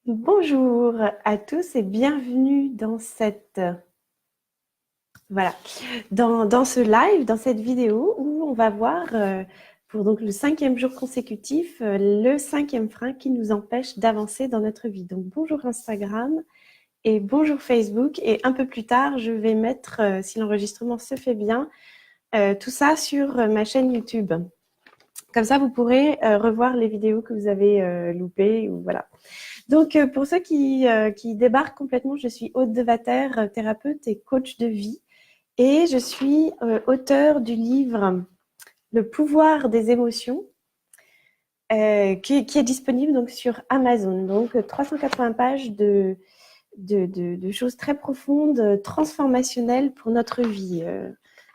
Bonjour à tous et bienvenue dans voilà, dans ce live, dans cette vidéo où on va voir pour donc le 5e jour consécutif le 5e frein qui nous empêche d'avancer dans notre vie. Donc bonjour Instagram et bonjour Facebook, et un peu plus tard je vais mettre, si l'enregistrement se fait bien, tout ça sur ma chaîne YouTube. Comme ça vous pourrez revoir les vidéos que vous avez loupées ou voilà. Donc, pour ceux qui débarquent complètement, je suis Aude Devater, thérapeute et coach de vie. Et je suis auteure du livre Le pouvoir des émotions, qui est disponible donc sur Amazon. Donc, 380 pages de choses très profondes, transformationnelles pour notre vie.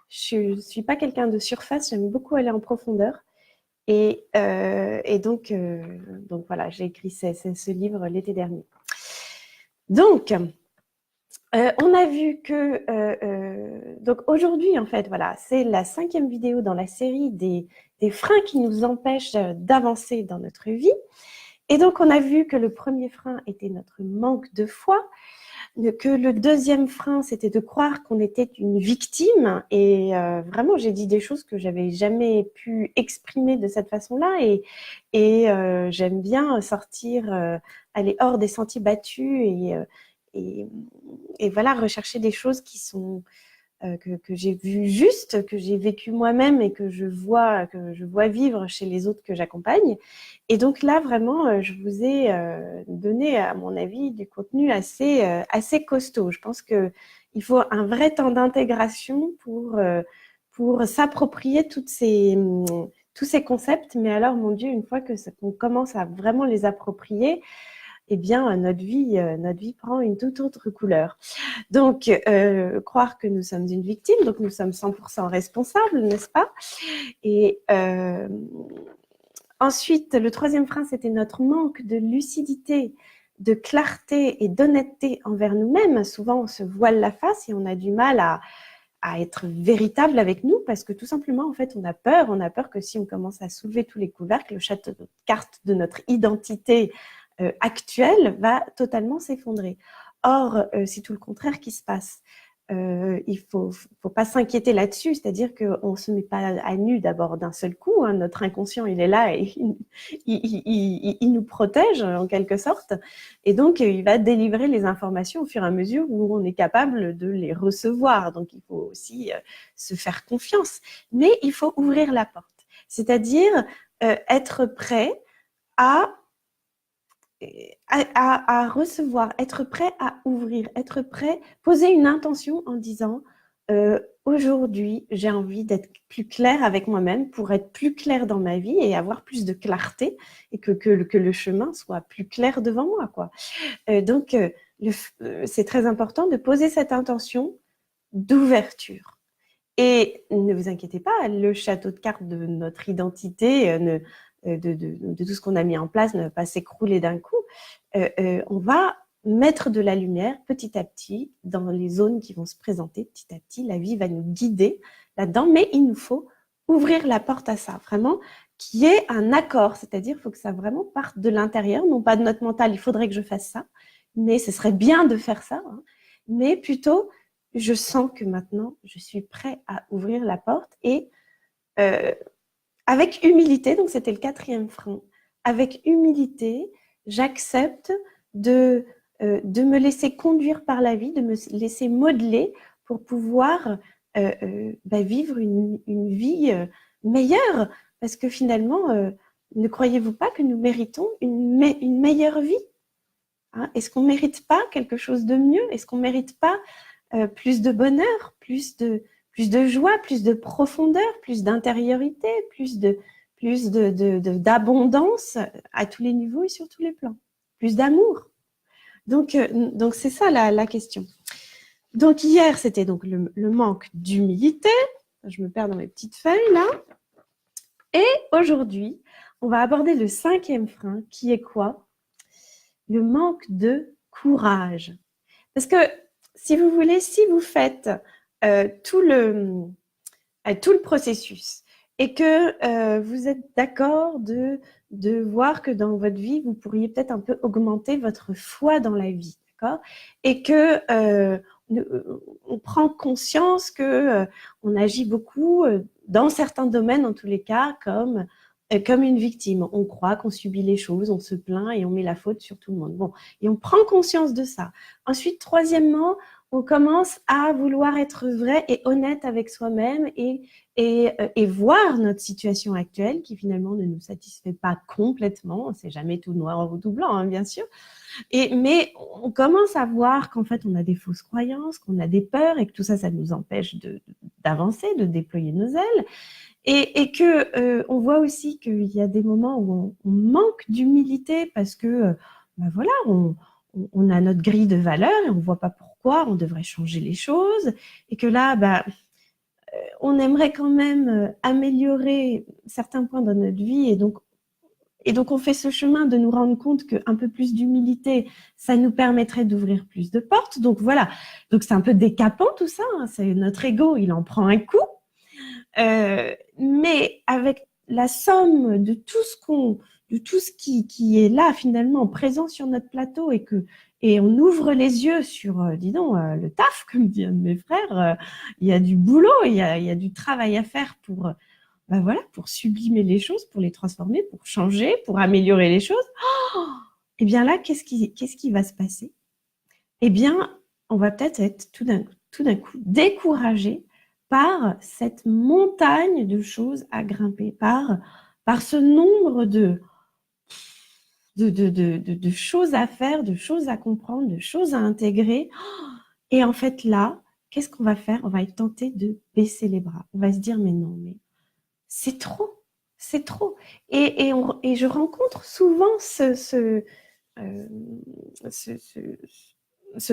Je ne suis pas quelqu'un de surface, j'aime beaucoup aller en profondeur. Et donc voilà, j'ai écrit ce livre l'été dernier. Donc, on a vu que donc aujourd'hui, en fait, voilà, c'est la 5e vidéo dans la série des freins qui nous empêchent d'avancer dans notre vie. Et donc, on a vu que le premier frein était notre manque de foi, que le deuxième frein, c'était de croire qu'on était une victime. Et vraiment, j'ai dit des choses que j'avais jamais pu exprimer de cette façon-là. Et j'aime bien sortir, aller hors des sentiers battus et, et voilà, rechercher des choses qui sont que j'ai vues juste, que j'ai vécues moi-même et que je vois vivre chez les autres que j'accompagne. Et donc là, vraiment, je vous ai donné, à mon avis, du contenu assez costaud. Je pense qu'il faut un vrai temps d'intégration pour s'approprier tous ces concepts. Mais alors, mon Dieu, une fois qu'on commence à vraiment les approprier, eh bien, notre vie prend une toute autre couleur. Donc, croire que nous sommes une victime, donc nous sommes 100% responsables, n'est-ce pas? Et ensuite, le troisième frein, c'était notre manque de lucidité, de clarté et d'honnêteté envers nous-mêmes. Souvent, on se voile la face et on a du mal à être véritable avec nous parce que tout simplement, en fait, on a peur. On a peur que si on commence à soulever tous les couvercles, le château de cartes de notre identité actuelle va totalement s'effondrer. Or, c'est tout le contraire qui se passe. Il faut pas s'inquiéter là-dessus, c'est-à-dire qu'on ne se met pas à nu d'abord d'un seul coup. Hein. Notre inconscient, il est là et il nous protège en quelque sorte. Et donc, il va délivrer les informations au fur et à mesure où on est capable de les recevoir. Donc, il faut aussi se faire confiance. Mais il faut ouvrir la porte, c'est-à-dire être prêt à recevoir, être prêt à ouvrir, être prêt, poser une intention en disant aujourd'hui, j'ai envie d'être plus clair avec moi-même pour être plus clair dans ma vie et avoir plus de clarté et que le chemin soit plus clair devant moi, quoi. Donc, c'est très important de poser cette intention d'ouverture. Et ne vous inquiétez pas, le château de cartes de notre identité, de tout ce qu'on a mis en place, ne va pas s'écrouler d'un coup. On va mettre de la lumière petit à petit dans les zones qui vont se présenter petit à petit. La vie va nous guider là-dedans, mais il nous faut ouvrir la porte à ça, vraiment, qui est un accord, c'est-à-dire il faut que ça vraiment parte de l'intérieur, non pas de notre mental, il faudrait que je fasse ça, mais ce serait bien de faire ça, hein, mais plutôt je sens que maintenant, je suis prêt à ouvrir la porte et euh, avec humilité, donc c'était le 4e frein, avec humilité, j'accepte de me laisser conduire par la vie, de me laisser modeler pour pouvoir vivre une vie meilleure. Parce que finalement, ne croyez-vous pas que nous méritons une meilleure vie, hein? Est-ce qu'on ne mérite pas quelque chose de mieux? Est-ce qu'on ne mérite pas plus de bonheur, plus de joie, plus de profondeur, plus d'intériorité, d'abondance à tous les niveaux et sur tous les plans, plus d'amour. Donc c'est ça la question. Donc hier, c'était donc le manque d'humilité. Je me perds dans mes petites feuilles là. Et aujourd'hui, on va aborder le 5e frein qui est quoi? Le manque de courage. Parce que si vous voulez, si vous faites tout le processus et que vous êtes d'accord de voir que dans votre vie, vous pourriez peut-être un peu augmenter votre foi dans la vie, d'accord? Et que on prend conscience que on agit beaucoup, dans certains domaines en tous les cas, comme une victime. On croit qu'on subit les choses, on se plaint et on met la faute sur tout le monde. Bon, et on prend conscience de ça. Ensuite, troisièmement, on commence à vouloir être vrai et honnête avec soi-même et voir notre situation actuelle qui finalement ne nous satisfait pas complètement. C'est jamais tout noir ou tout blanc, hein, bien sûr. Mais on commence à voir qu'en fait, on a des fausses croyances, qu'on a des peurs et que tout ça, ça nous empêche d'avancer, de déployer nos ailes. Et que on voit aussi qu'il y a des moments où on manque d'humilité parce que ben voilà, on a notre grille de valeurs et on ne voit pas pourquoi on devrait changer les choses. Et que là, ben, on aimerait quand même améliorer certains points dans notre vie. Et donc, on fait ce chemin de nous rendre compte qu'un peu plus d'humilité, ça nous permettrait d'ouvrir plus de portes. Donc voilà, donc c'est un peu décapant tout ça. Hein. C'est notre ego, il en prend un coup. Mais avec la somme de tout ce qui est là finalement présent sur notre plateau et on ouvre les yeux sur, dis donc, le taf, comme dit un de mes frères, il y a du boulot, il y a du travail à faire ben voilà, pour sublimer les choses, pour les transformer, pour changer, pour améliorer les choses. Oh, et bien là, qu'est-ce qui va se passer? Eh bien, on va peut-être être tout d'un coup découragé par cette montagne de choses à grimper, par ce nombre de choses à faire, de choses à comprendre, de choses à intégrer. Et en fait, là, qu'est-ce qu'on va faire? On va être tenté de baisser les bras. On va se dire, mais non, mais c'est trop, c'est trop. Et je rencontre souvent ce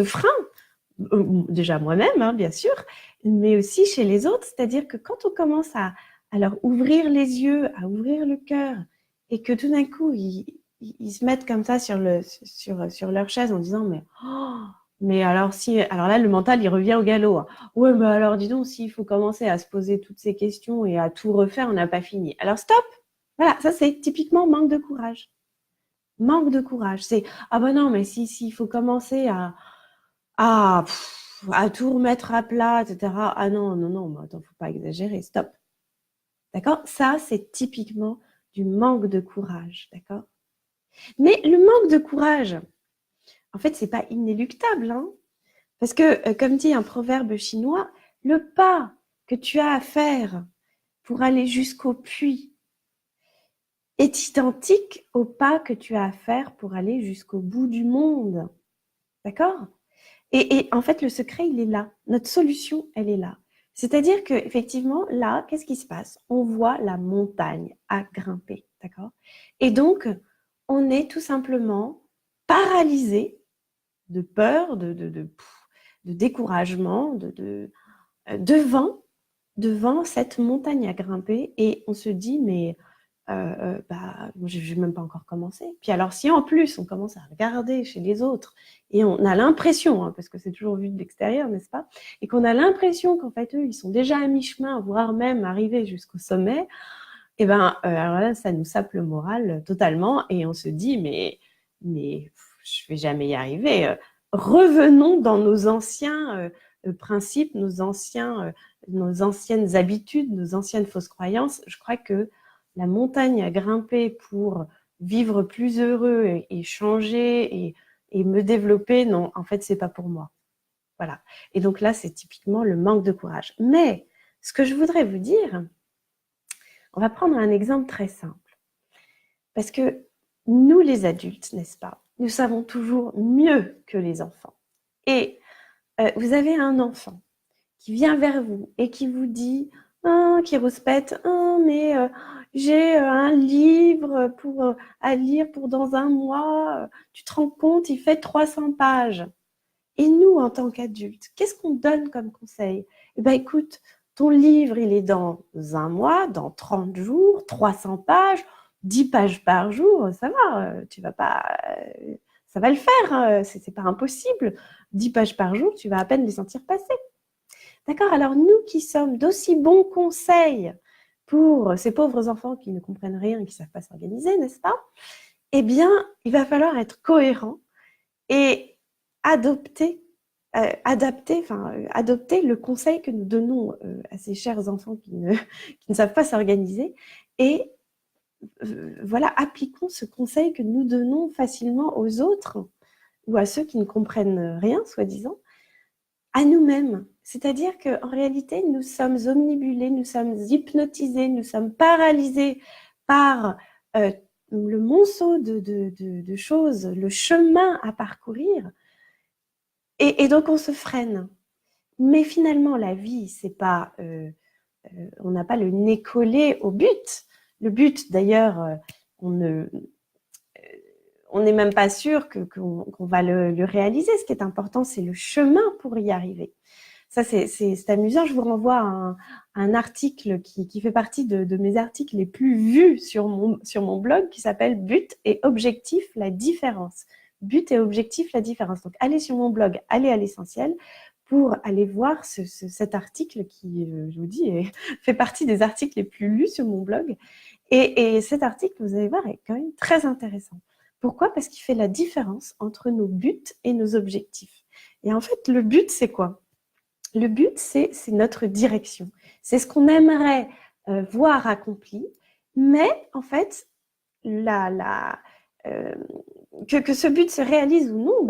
frein, déjà moi-même, hein, bien sûr, mais aussi chez les autres. C'est-à-dire que quand on commence à leur ouvrir les yeux, à ouvrir le cœur, et que tout d'un coup, ils se mettent comme ça sur leur chaise en disant, mais alors là, le mental, il revient au galop. Hein. Ouais, mais alors, dis donc, s'il faut commencer à se poser toutes ces questions et à tout refaire, on n'a pas fini. Alors, stop! Voilà, ça, c'est typiquement manque de courage. Manque de courage. C'est, ah ben non, mais s'il faut commencer à tout remettre à plat, etc. Ah non, non, non, mais attends, faut pas exagérer, stop. D'accord? Ça, c'est typiquement du manque de courage, d'accord? Mais le manque de courage, en fait, c'est pas inéluctable, hein? Parce que, comme dit un proverbe chinois, le pas que tu as à faire pour aller jusqu'au puits est identique au pas que tu as à faire pour aller jusqu'au bout du monde. D'accord? Et en fait, le secret, il est là. Notre solution, elle est là. C'est-à-dire qu'effectivement, là, qu'est-ce qui se passe? On voit la montagne à grimper, d'accord? Et donc, on est tout simplement paralysé de peur, de découragement, devant cette montagne à grimper. Et on se dit, mais bah, je n'ai même pas encore commencé. Puis alors, si en plus on commence à regarder chez les autres et on a l'impression, hein, parce que c'est toujours vu de l'extérieur, n'est-ce pas, et qu'on a l'impression qu'en fait, eux, ils sont déjà à mi-chemin, voire même arrivés jusqu'au sommet, et ben, alors là, ça nous sape le moral totalement et on se dit, mais je vais jamais y arriver. Revenons dans nos anciens principes, nos anciennes habitudes, nos anciennes fausses croyances. Je crois que la montagne à grimper pour vivre plus heureux et changer et me développer, non, en fait, c'est pas pour moi. Voilà. Et donc là, c'est typiquement le manque de courage. Mais ce que je voudrais vous dire, on va prendre un exemple très simple. Parce que nous, les adultes, n'est-ce pas, nous savons toujours mieux que les enfants. Et vous avez un enfant qui vient vers vous et qui vous dit qui rouspète, mais j'ai un livre à lire pour dans un mois, tu te rends compte, il fait 300 pages. Et nous, en tant qu'adultes, qu'est-ce qu'on donne comme conseil? Eh bien, écoute, ton livre, il est dans un mois, dans 30 jours, 300 pages, 10 pages par jour, ça va, tu vas pas, ça va le faire, hein, c'est pas impossible. 10 pages par jour, tu vas à peine les sentir passer. D'accord? Alors, nous qui sommes d'aussi bons conseils pour ces pauvres enfants qui ne comprennent rien et qui ne savent pas s'organiser, n'est-ce pas? Eh bien, il va falloir être cohérent et adopter le conseil que nous donnons à ces chers enfants qui ne savent pas s'organiser et voilà, appliquons ce conseil que nous donnons facilement aux autres ou à ceux qui ne comprennent rien, soi-disant, à nous-mêmes. C'est-à-dire qu'en réalité, nous sommes omnibulés, nous sommes hypnotisés, nous sommes paralysés par le monceau de choses, le chemin à parcourir. Et donc, on se freine. Mais finalement, la vie, c'est pas, on n'a pas le nez collé au but. Le but, d'ailleurs, on n'est même pas sûr qu'on va le réaliser. Ce qui est important, c'est le chemin pour y arriver. Ça, c'est amusant. Je vous renvoie à un article qui fait partie de mes articles les plus vus sur mon blog, qui s'appelle « But et objectif, la différence ». But et objectif, la différence. Donc, allez sur mon blog, allez à l'essentiel pour aller voir cet article qui, je vous dis, fait partie des articles les plus lus sur mon blog. Et cet article, vous allez voir, est quand même très intéressant. Pourquoi? Parce qu'il fait la différence entre nos buts et nos objectifs. Et en fait, le but, c'est quoi? Le but, c'est notre direction. C'est ce qu'on aimerait voir accompli, mais en fait, que ce but se réalise ou non,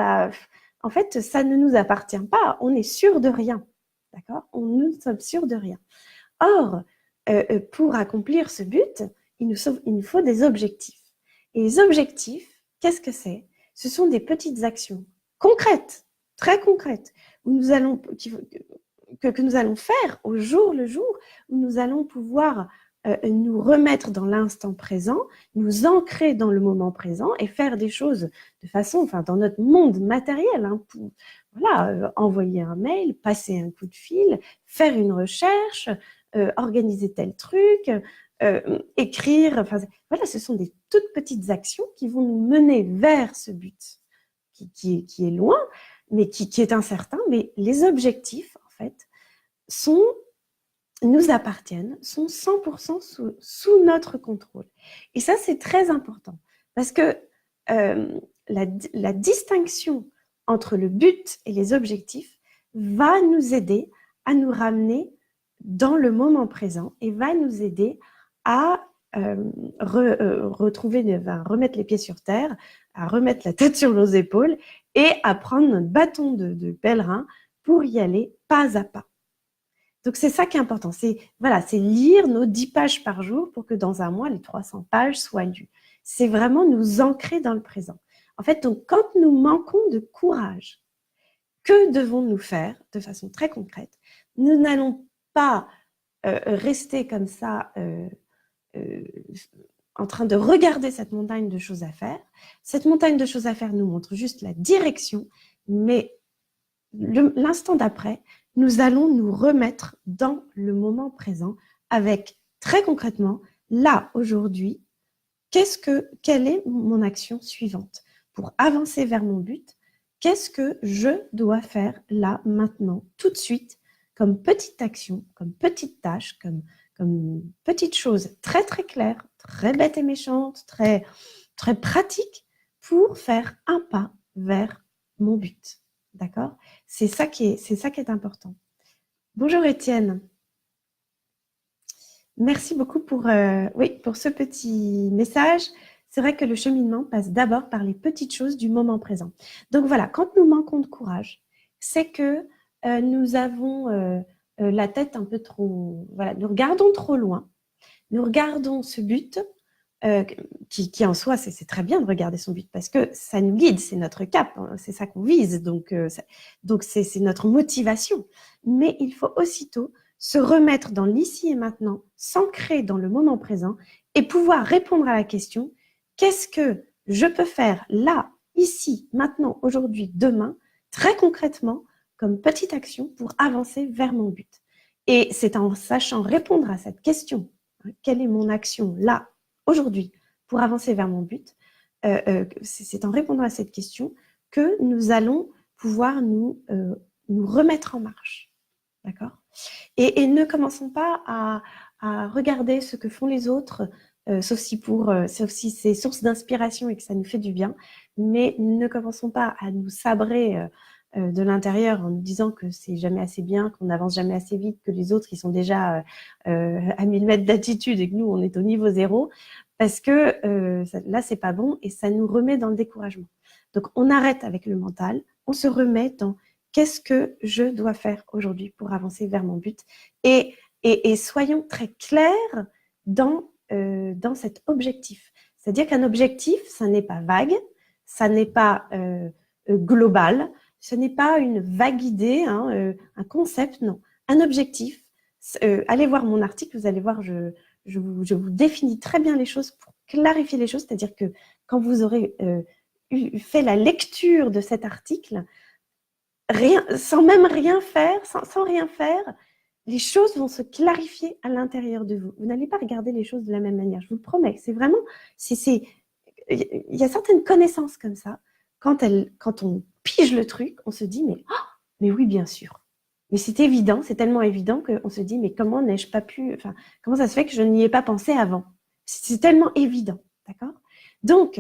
en fait, ça ne nous appartient pas. On est sûr de rien. D'accord? Nous sommes sûrs de rien. Or, pour accomplir ce but, il nous faut des objectifs. Et les objectifs, qu'est-ce que c'est? Ce sont des petites actions concrètes, très concrètes, où nous allons, que nous allons faire au jour le jour, où nous allons pouvoir nous remettre dans l'instant présent, nous ancrer dans le moment présent et faire des choses de façon, enfin, dans notre monde matériel, hein, pour, voilà, envoyer un mail, passer un coup de fil, faire une recherche, organiser tel truc, écrire, enfin, voilà, ce sont des toutes petites actions qui vont nous mener vers ce but qui est loin, mais qui est incertain, mais les objectifs, en fait, nous appartiennent, sont 100% sous notre contrôle. Et ça, c'est très important, parce que la distinction entre le but et les objectifs va nous aider à nous ramener dans le moment présent et va nous aider à remettre les pieds sur terre, à remettre la tête sur nos épaules et à prendre notre bâton de pèlerin pour y aller pas à pas. Donc, c'est ça qui est important. C'est lire nos 10 pages par jour pour que dans un mois, les 300 pages soient lues. C'est vraiment nous ancrer dans le présent. En fait, donc, quand nous manquons de courage, que devons-nous faire de façon très concrète? Nous n'allons pas rester comme ça en train de regarder cette montagne de choses à faire. Cette montagne de choses à faire nous montre juste la direction, mais l'instant d'après, nous allons nous remettre dans le moment présent avec, très concrètement, là, aujourd'hui, quelle est mon action suivante? Pour avancer vers mon but, qu'est-ce que je dois faire là, maintenant, tout de suite, comme petite action, comme petite tâche, comme petite chose très, très claire, très bête et méchante, très, très pratique pour faire un pas vers mon but. D'accord? C'est ça qui est important. Bonjour Étienne. Merci beaucoup pour ce petit message. C'est vrai que le cheminement passe d'abord par les petites choses du moment présent. Donc voilà, quand nous manquons de courage, c'est que nous avons la tête un peu trop... Voilà, nous regardons trop loin. Nous regardons ce but qui en soi, c'est très bien de regarder son but parce que ça nous guide, c'est notre cap, hein, c'est ça qu'on vise, donc c'est notre motivation. Mais il faut aussitôt se remettre dans l'ici et maintenant, s'ancrer dans le moment présent et pouvoir répondre à la question « Qu'est-ce que je peux faire là, ici, maintenant, aujourd'hui, demain, très concrètement, comme petite action pour avancer vers mon but ?» Et c'est en sachant répondre à cette question, hein, quelle est mon action là, aujourd'hui, pour avancer vers mon but, c'est en répondant à cette question que nous allons pouvoir nous remettre en marche. D'accord? Et ne commençons pas à regarder ce que font les autres, sauf si c'est source d'inspiration et que ça nous fait du bien. Mais ne commençons pas à nous sabrer de l'intérieur en nous disant que c'est jamais assez bien, qu'on n'avance jamais assez vite, que les autres ils sont déjà à 1000 mètres d'altitude et que nous on est au niveau zéro, parce que là c'est pas bon et ça nous remet dans le découragement. Donc on arrête avec le mental, on se remet dans qu'est-ce que je dois faire aujourd'hui pour avancer vers mon but, et soyons très clairs dans cet objectif. C'est-à-dire qu'un objectif, ça n'est pas vague, ça n'est pas global, ce n'est pas une vague idée, hein, un concept, non. Un objectif, allez voir mon article, vous allez voir, je vous définis très bien les choses pour clarifier les choses, c'est-à-dire que quand vous aurez fait la lecture de cet article, sans même rien faire, sans rien faire, les choses vont se clarifier à l'intérieur de vous. Vous n'allez pas regarder les choses de la même manière, je vous le promets. C'est vraiment, il y a certaines connaissances comme ça, quand on pige le truc, on se dit, mais oui, bien sûr. Mais c'est évident, c'est tellement évident qu'on se dit, mais comment n'ai-je pas pu, enfin, comment ça se fait que je n'y ai pas pensé avant? C'est tellement évident, d'accord? Donc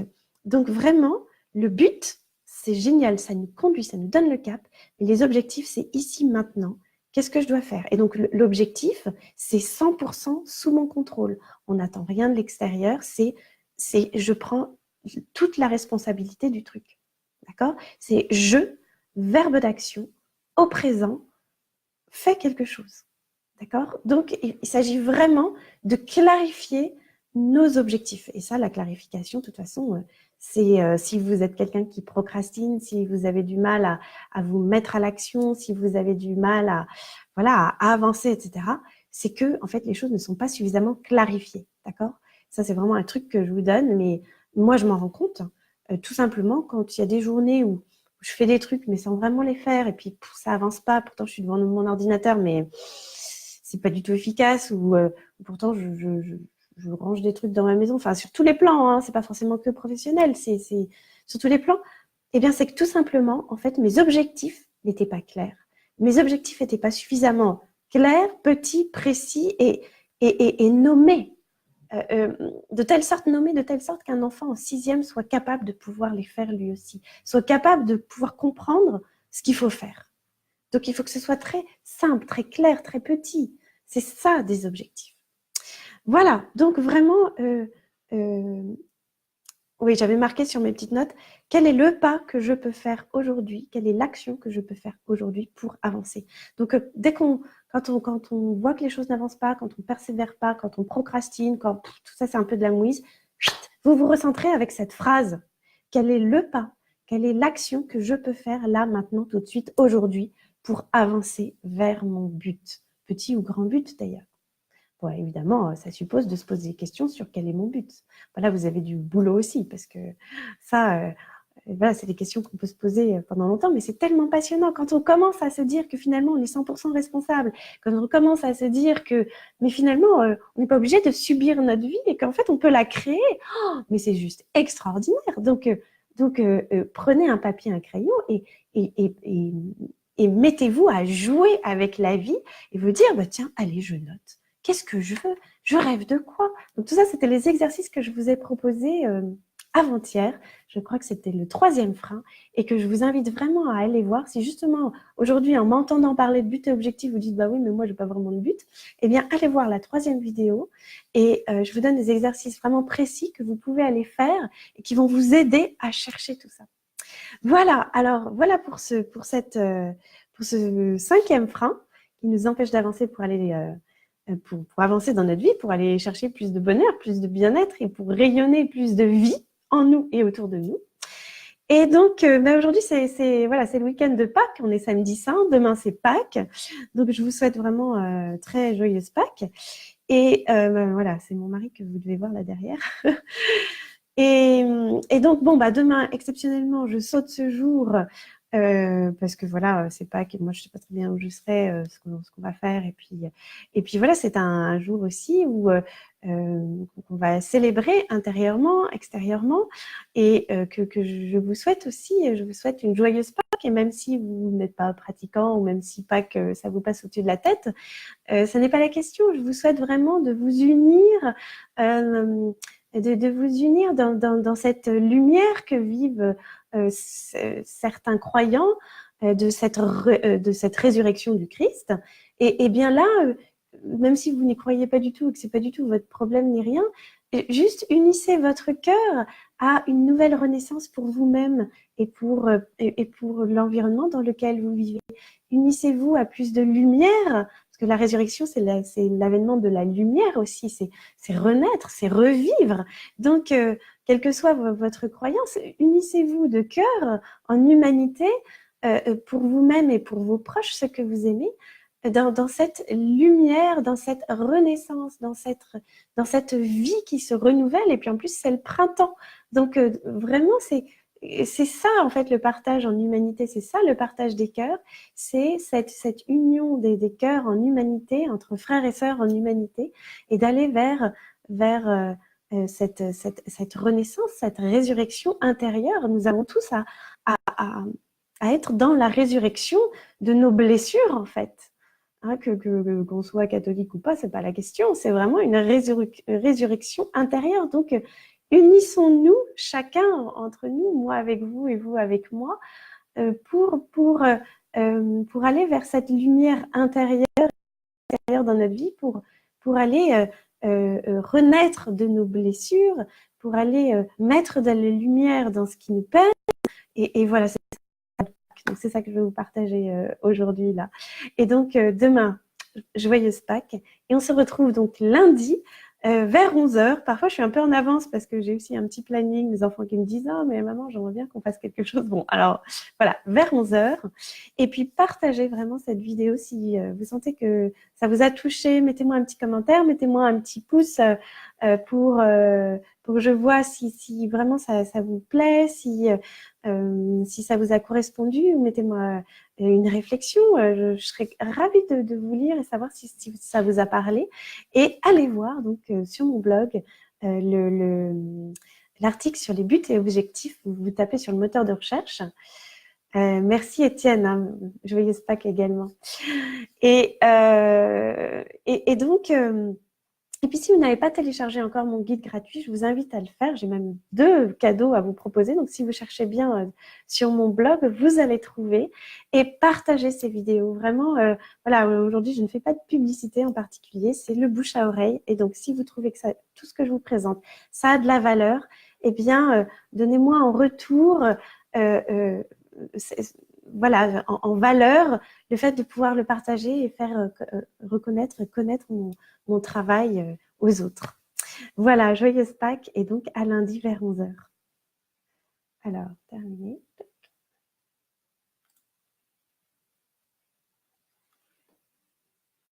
vraiment, le but, c'est génial, ça nous conduit, ça nous donne le cap, mais les objectifs, c'est ici, maintenant. Qu'est-ce que je dois faire? Et donc, l'objectif, c'est 100% sous mon contrôle. On n'attend rien de l'extérieur, je prends toute la responsabilité du truc. D'accord? C'est je, verbe d'action, au présent, fais quelque chose. D'accord? Donc, il s'agit vraiment de clarifier nos objectifs. Et ça, la clarification, de toute façon, c'est si vous êtes quelqu'un qui procrastine, si vous avez du mal à vous mettre à l'action, si vous avez du mal à avancer, etc., c'est que, en fait, les choses ne sont pas suffisamment clarifiées. D'accord? Ça, c'est vraiment un truc que je vous donne, mais moi, je m'en rends compte. Tout simplement, quand il y a des journées où je fais des trucs, mais sans vraiment les faire, et puis ça avance pas, pourtant je suis devant mon ordinateur, mais c'est pas du tout efficace, ou pourtant je range des trucs dans ma maison, enfin sur tous les plans, hein, c'est pas forcément que professionnel, c'est sur tous les plans. Eh bien, c'est que tout simplement, en fait, mes objectifs n'étaient pas clairs. Mes objectifs n'étaient pas suffisamment clairs, petits, précis et nommés. De telle sorte nommés, de telle sorte qu'un enfant en 6e soit capable de pouvoir les faire lui aussi, soit capable de pouvoir comprendre ce qu'il faut faire. Donc, il faut que ce soit très simple, très clair, très petit. C'est ça, des objectifs. Voilà, donc vraiment, oui, j'avais marqué sur mes petites notes, quel est le pas que je peux faire aujourd'hui? Quelle est l'action que je peux faire aujourd'hui pour avancer? Donc, quand on voit que les choses n'avancent pas, quand on ne persévère pas, quand on procrastine, quand tout ça, c'est un peu de la mouise, vous vous recentrez avec cette phrase. Quel est le pas? Quelle est l'action que je peux faire là, maintenant, tout de suite, aujourd'hui, pour avancer vers mon but? Petit ou grand but, d'ailleurs. Bon, évidemment, ça suppose de se poser des questions sur quel est mon but. Voilà, vous avez du boulot aussi, parce que ça, voilà, c'est des questions qu'on peut se poser pendant longtemps, mais c'est tellement passionnant. Quand on commence à se dire que finalement, on est 100% responsable, quand on commence à se dire que, mais finalement, on n'est pas obligé de subir notre vie et qu'en fait, on peut la créer, mais c'est juste extraordinaire. Donc prenez un papier, un crayon et mettez-vous à jouer avec la vie et vous dire, bah, tiens, allez, je note. Qu'est-ce que je veux? Je rêve de quoi? Donc tout ça, c'était les exercices que je vous ai proposés avant-hier. Je crois que c'était le 3e frein et que je vous invite vraiment à aller voir. Si justement, aujourd'hui, en m'entendant parler de but et objectif, vous dites, bah oui, mais moi, je n'ai pas vraiment de but, eh bien, allez voir la 3e vidéo et je vous donne des exercices vraiment précis que vous pouvez aller faire et qui vont vous aider à chercher tout ça. Voilà, alors voilà pour ce 5e frein qui nous empêche d'avancer pour aller pour avancer dans notre vie, pour aller chercher plus de bonheur, plus de bien-être et pour rayonner plus de vie en nous et autour de nous. Et donc, aujourd'hui, c'est le week-end de Pâques. On est samedi saint. Demain, c'est Pâques. Donc, je vous souhaite vraiment très joyeuse Pâques. Et voilà, c'est mon mari que vous devez voir là derrière. Et donc, bon, bah, demain, exceptionnellement, je saute ce jour parce que voilà, c'est pas que moi je sais pas très bien où je serai, ce qu'on va faire, et puis voilà, c'est un jour aussi où on va célébrer intérieurement, extérieurement, et que je vous souhaite aussi, je vous souhaite une joyeuse Pâques. et même si vous n'êtes pas pratiquant ou même si pas que ça vous passe au-dessus de la tête, ce n'est pas la question. Je vous souhaite vraiment de vous unir, de vous unir dans cette lumière que vivent certains croyants de cette résurrection du Christ. Et bien là, même si vous n'y croyez pas du tout, que c'est pas du tout votre problème ni rien, juste unissez votre cœur à une nouvelle renaissance pour vous-même et pour l'environnement dans lequel vous vivez. Unissez-vous à plus de lumière, parce que la résurrection, c'est l'avènement de la lumière aussi, c'est renaître, c'est revivre. Donc, quelle que soit votre croyance, unissez-vous de cœur en humanité pour vous-même et pour vos proches, ceux que vous aimez, dans cette lumière, dans cette renaissance, dans cette vie qui se renouvelle. Et puis en plus, c'est le printemps. Donc vraiment, c'est ça en fait le partage en humanité, c'est ça le partage des cœurs, c'est cette union des cœurs en humanité, entre frères et sœurs en humanité, et d'aller vers cette renaissance, cette résurrection intérieure. Nous avons tous à être dans la résurrection de nos blessures en fait. Hein, qu'on soit catholique ou pas, c'est pas la question, c'est vraiment une résurrection intérieure. Donc, unissons-nous chacun entre nous, moi avec vous et vous avec moi, pour aller vers cette lumière intérieure dans notre vie, pour aller renaître de nos blessures, pour aller mettre de la lumière dans ce qui nous peine. Et voilà, donc, c'est ça que je vais vous partager aujourd'hui là. Et donc, demain, joyeuse Pâques. Et on se retrouve donc lundi vers 11h. Parfois, je suis un peu en avance parce que j'ai aussi un petit planning, mes enfants qui me disent « Ah, mais maman, j'aimerais bien qu'on fasse quelque chose. » Bon, alors, voilà, vers 11h. Et puis, partagez vraiment cette vidéo si vous sentez que ça vous a touché. Mettez-moi un petit commentaire, mettez-moi un petit pouce pour que je vois si vraiment ça vous plaît, si ça vous a correspondu. Mettez-moi une réflexion. Je serais ravie de vous lire et savoir si ça vous a parlé. Et allez voir donc sur mon blog l'article sur les buts et objectifs. Vous tapez sur le moteur de recherche. Merci Étienne, hein, joyeuse Pâques également. Et donc, et puis si vous n'avez pas téléchargé encore mon guide gratuit, je vous invite à le faire. J'ai même 2 cadeaux à vous proposer. Donc si vous cherchez bien sur mon blog, vous allez trouver. Et partagez ces vidéos. Vraiment, voilà, aujourd'hui je ne fais pas de publicité en particulier, c'est le bouche à oreille. Et donc si vous trouvez que tout ce que je vous présente, ça a de la valeur, eh bien donnez-moi en retour voilà, en valeur le fait de pouvoir le partager et faire connaître mon travail aux autres. Voilà, joyeuse Pâques et donc à lundi vers 11h. Alors, terminé.